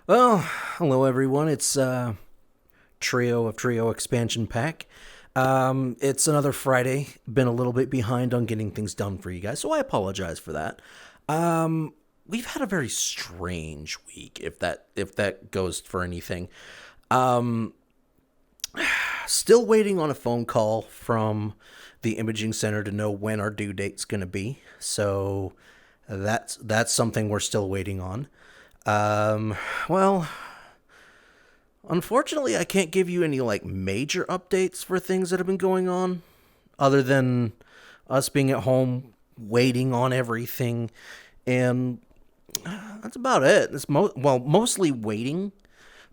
Well, hello everyone. It's Trio of Trio Expansion Pack. It's another Friday. Been a little bit behind on getting things done for you guys, so I apologize for that. We've had a very strange week, if that goes for anything. Um, Still waiting on a phone call from the imaging center to know when our due date's going to be. So that's something we're still waiting on. Um, well, Unfortunately, I can't give you any like major updates for things that have been going on other than us being at home waiting on everything, and that's about it. Mostly waiting,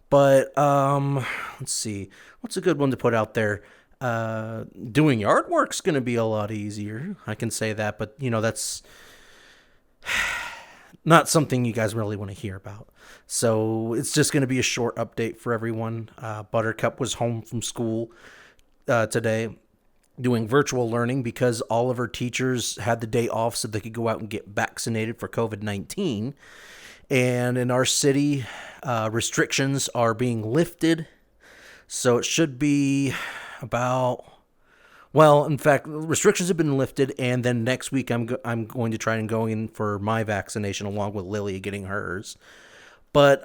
but let's see. What's a good one to put out there? Doing yard work's going to be a lot easier. I can say that, but that's not something you guys really want to hear about. So it's just going to be a short update for everyone. Buttercup was home from school today doing virtual learning because all of her teachers had the day off so they could go out and get vaccinated for COVID-19. And in our city, restrictions are being lifted. So it should be about in fact, restrictions have been lifted, and then next week I'm going to try and go in for my vaccination along with Lilia getting hers. But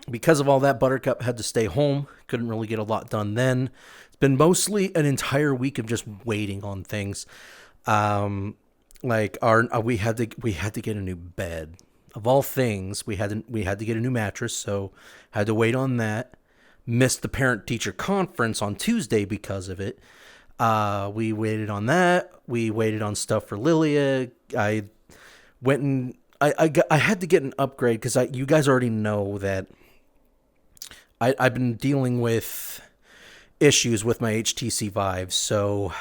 because of all that, Buttercup had to stay home. Couldn't really get a lot done then. It's been mostly an entire week of just waiting on things. Like we had to get a new bed. Of all things, we had to get a new mattress, so had to wait on that. Missed the parent teacher conference on Tuesday because of it. We waited on that. We waited on stuff for Lilia. I went and I had to get an upgrade because you guys already know that I've been dealing with issues with my HTC Vive. So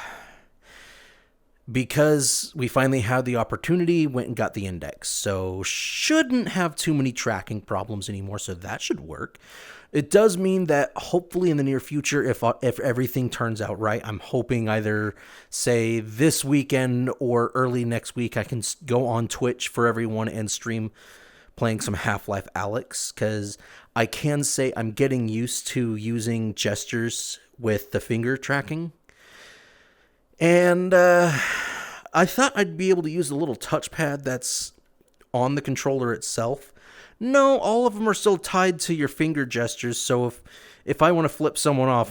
because we finally had the opportunity, went and got the index. So shouldn't have too many tracking problems anymore. So that should work. It does mean that hopefully in the near future, if everything turns out right, I'm hoping either say this weekend or early next week I can go on Twitch for everyone and stream playing some Half-Life Alyx, because I can say I'm getting used to using gestures with the finger tracking. And I thought I'd be able to use the little touchpad that's on the controller itself. No, all of them are still tied to your finger gestures. So if I want to flip someone off,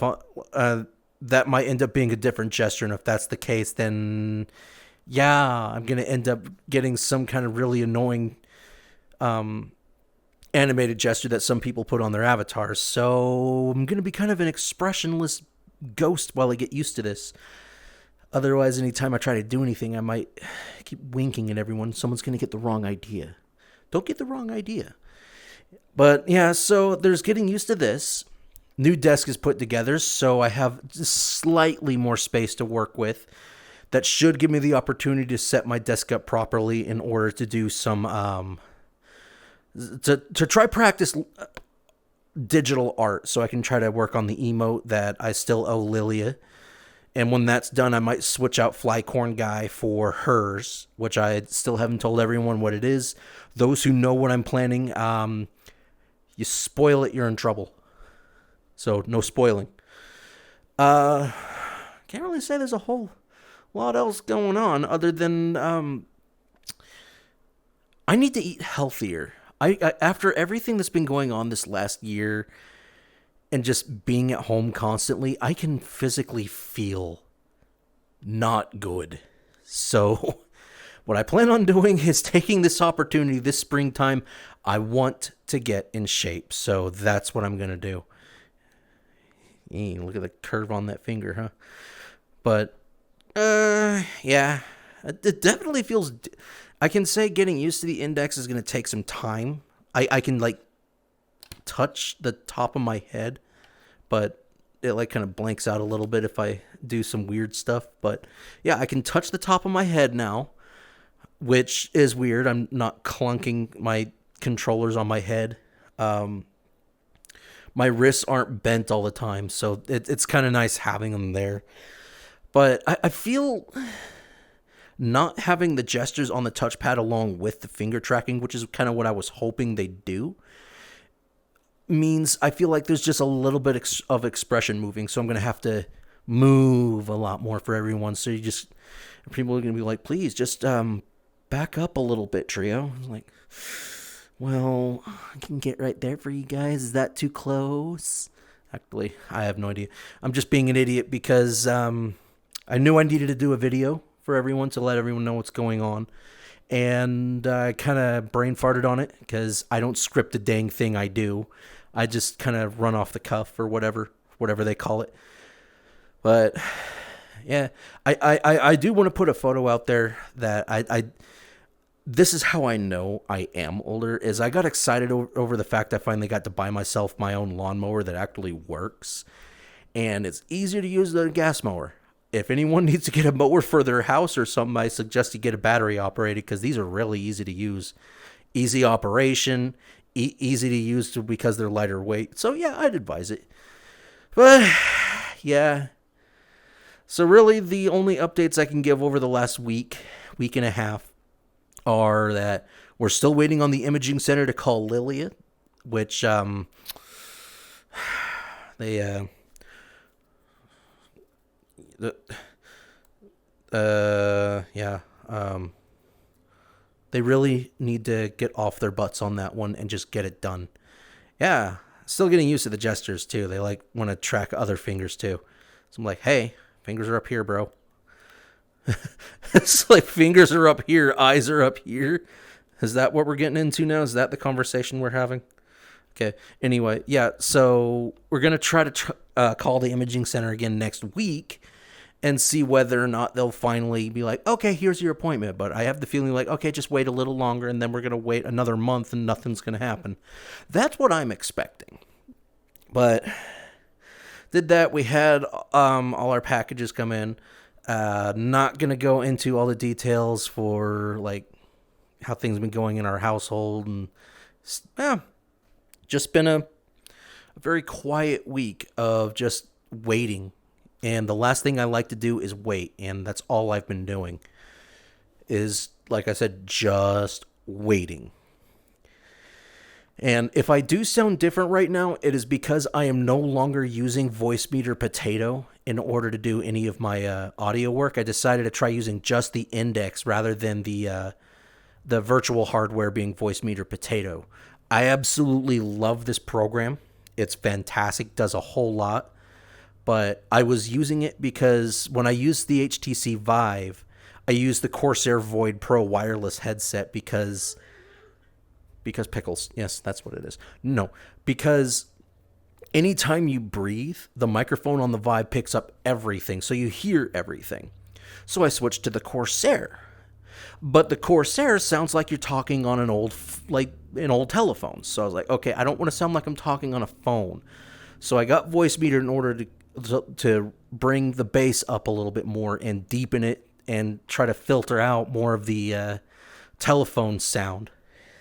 that might end up being a different gesture. And if that's the case, then yeah, I'm gonna end up getting some kind of really annoying animated gesture that some people put on their avatars. So I'm gonna be kind of an expressionless ghost while I get used to this. Otherwise, anytime I try to do anything, I might keep winking at everyone. Someone's going to get the wrong idea. Don't get the wrong idea. But yeah, so there's getting used to this. New desk is put together, so I have just slightly more space to work with. That should give me the opportunity to set my desk up properly in order to do some to try practice digital art, so I can try to work on the emote that I still owe Lilia. And when that's done, I might switch out Flycorn Guy for hers, which I still haven't told everyone what it is. Those who know what I'm planning, you spoil it, you're in trouble. So no spoiling. Can't really say there's a whole lot else going on other than I need to eat healthier. I after everything that's been going on this last year and just being at home constantly, I can physically feel not good. So, what I plan on doing is taking this opportunity this springtime. I want to get in shape. So, that's what I'm going to do. Look at the curve on that finger, huh? But, yeah. It definitely feels. I can say getting used to the index is going to take some time. I can, like, touch the top of my head, but it like kind of blanks out a little bit if I do some weird stuff. But yeah, I can touch the top of my head now, which is weird. I'm not clunking my controllers on my head. My wrists aren't bent all the time, so it's kind of nice having them there. But I feel not having the gestures on the touchpad along with the finger tracking, which is kind of what I was hoping they'd do, means I feel like there's just a little bit of expression moving, so I'm going to have to move a lot more for everyone. So people are going to be like, please just back up a little bit, Trio. I'm like, well, I can get right there for you guys. Is that too close? Actually, I have no idea. I'm just being an idiot because I knew I needed to do a video for everyone to let everyone know what's going on. And I kind of brain farted on it because I don't script a dang thing I do. I just kind of run off the cuff or whatever they call it. But yeah, I do want to put a photo out there that this is how I know I am older, is I got excited over the fact I finally got to buy myself my own lawnmower that actually works. And it's easier to use than a gas mower. If anyone needs to get a mower for their house or something, I suggest you get a battery operated because these are really easy to use. Easy operation, easy to use because they're lighter weight. So yeah, I'd advise it. But yeah. So really the only updates I can give over the last week and a half are that we're still waiting on the imaging center to call Lilia, which they really need to get off their butts on that one and just get it done. Yeah, still getting used to the gestures too. They want to track other fingers too. So I'm like, hey, fingers are up here, bro. It's like fingers are up here, eyes are up here. Is that what we're getting into now? Is that the conversation we're having? Okay. Anyway, yeah. So we're gonna try to call the imaging center again next week and see whether or not they'll finally be like, okay, here's your appointment. But I have the feeling like, okay, just wait a little longer, and then we're gonna wait another month, and nothing's gonna happen. That's what I'm expecting. But did that. We had all our packages come in. Not gonna go into all the details for like how things been going in our household, and just been a very quiet week of just waiting. And the last thing I like to do is wait, and that's all I've been doing. Is, like I said, just waiting. And if I do sound different right now, it is because I am no longer using Voicemeeter Potato in order to do any of my audio work. I decided to try using just the index rather than the virtual hardware being Voicemeeter Potato. I absolutely love this program. It's fantastic, does a whole lot. But I was using it because when I used the HTC Vive, I used the Corsair Void Pro wireless headset because pickles. Yes, that's what it is. No, because anytime you breathe, the microphone on the Vive picks up everything, so you hear everything. So I switched to the Corsair. But the Corsair sounds like you're talking on an old telephone. So I was like, okay, I don't want to sound like I'm talking on a phone. So I got Voicemeeter in order to bring the bass up a little bit more and deepen it and try to filter out more of the telephone sound,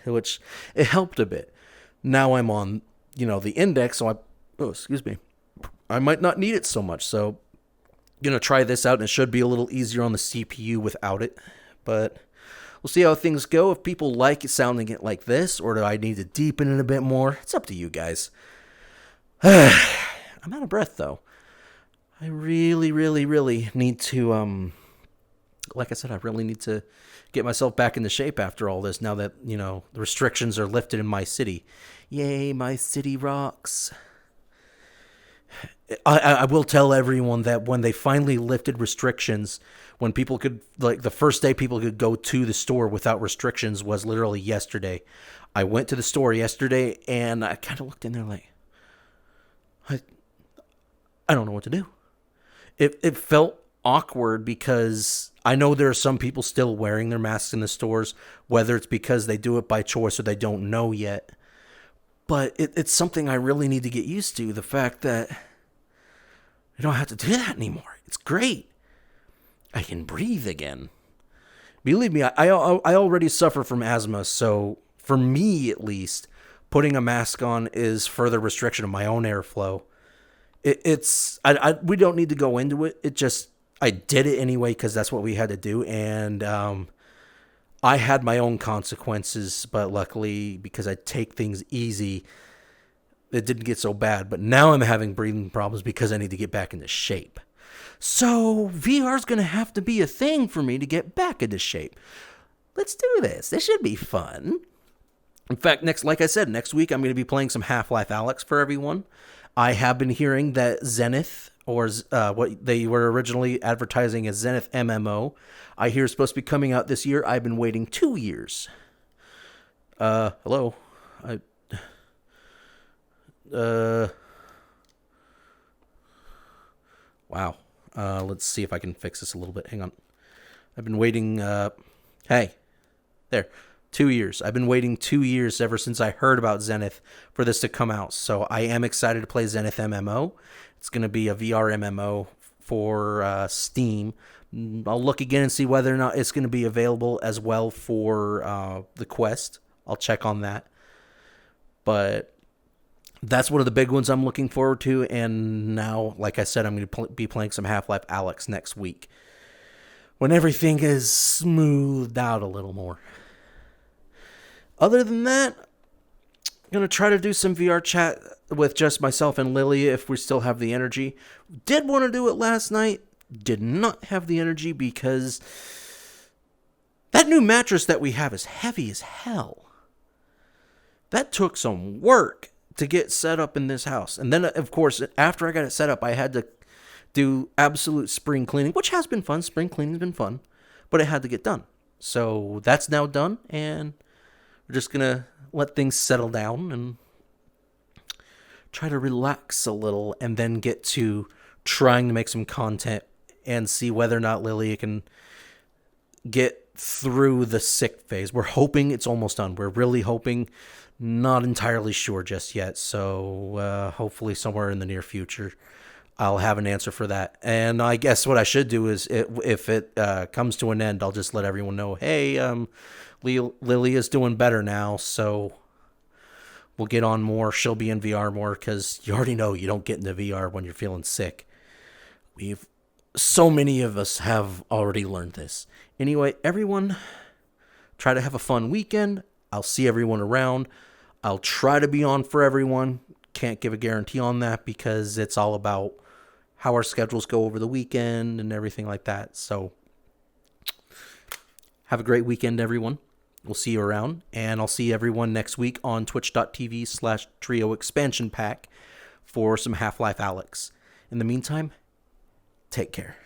which it helped a bit. Now I'm on, the index, so I might not need it so much. So, try this out, and it should be a little easier on the CPU without it. But we'll see how things go. If people like it sounding it like this, or do I need to deepen it a bit more? It's up to you guys. I'm out of breath, though. I really, really, really need to, like I said, I really need to get myself back into shape after all this, now that, the restrictions are lifted in my city. Yay, my city rocks. I will tell everyone that when they finally lifted restrictions, when people could, the first day people could go to the store without restrictions was literally yesterday. I went to the store yesterday, and I kind of looked in there like, I don't know what to do. It felt awkward because I know there are some people still wearing their masks in the stores, whether it's because they do it by choice or they don't know yet. But it's something I really need to get used to, the fact that I don't have to do that anymore. It's great. I can breathe again. Believe me, I already suffer from asthma, so for me at least, putting a mask on is further restriction of my own airflow. We don't need to go into it. I did it anyway because that's what we had to do, and I had my own consequences. But luckily, because I take things easy, it didn't get so bad, but now I'm having breathing problems because I need to get back into shape. So VR is going to have to be a thing for me to get back into shape. Let's do this. This should be fun. In fact, like I said, next week I'm going to be playing some Half-Life Alyx for everyone. I have been hearing that Zenith, or what they were originally advertising as Zenith MMO, I hear is supposed to be coming out this year. I've been waiting 2 years. Hello? Wow. Let's see if I can fix this a little bit. Hang on. I've been waiting, hey. There. 2 years. I've been waiting 2 years ever since I heard about Zenith for this to come out. So I am excited to play Zenith MMO. It's going to be a VR MMO for Steam. I'll look again and see whether or not it's going to be available as well for the Quest. I'll check on that. But that's one of the big ones I'm looking forward to. And now, like I said, I'm going to be playing some Half-Life Alyx next week, when everything is smoothed out a little more. Other than that, I'm going to try to do some VR chat with just myself and Lily if we still have the energy. Did want to do it last night. Did not have the energy because that new mattress that we have is heavy as hell. That took some work to get set up in this house. And then, of course, after I got it set up, I had to do absolute spring cleaning, which has been fun. Spring cleaning has been fun, but it had to get done. So that's now done, and we're just going to let things settle down and try to relax a little, and then get to trying to make some content and see whether or not Lily can get through the sick phase. We're hoping it's almost done. We're really hoping, not entirely sure just yet. So hopefully somewhere in the near future, I'll have an answer for that. And I guess what I should do is, if it comes to an end, I'll just let everyone know, hey, Lily is doing better now, so we'll get on more. She'll be in VR more, because you already know you don't get into VR when you're feeling sick. So many of us have already learned this. Anyway, everyone, try to have a fun weekend. I'll see everyone around. I'll try to be on for everyone. Can't give a guarantee on that because it's all about how our schedules go over the weekend and everything like that. So have a great weekend, everyone. We'll see you around, and I'll see everyone next week on twitch.tv/Trio Expansion Pack for some Half-Life Alyx. In the meantime, take care.